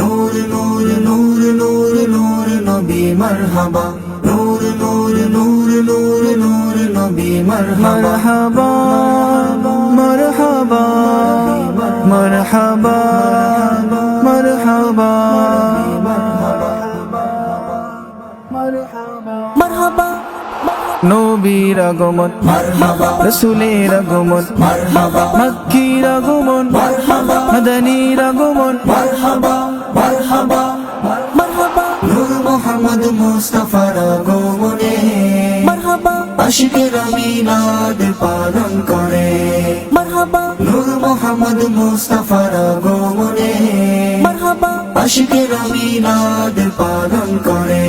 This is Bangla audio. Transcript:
নূর নূর নূর নূর নূর নবী মারহাবা নূর নূর নূর নূর নূর নবী মারহাবা মারহাবা মারহাবা মারহাবা মারহাবা নবীর আগমন মারহাবা রাসূলের আগমন মারহাবা মক্কির আগমন মারহাবা মদনীর আগমন মারহাবা মারহাবা মারহাবা নূর মুহাম্মদ মুস্তাফার আগমনে মারহাবা আশিকেরা মিলাদ পালন করে মারহাবা নূর মুহাম্মদ মুস্তাফার আগমনে মারহাবা আশিকেরা মিলাদ পালন করে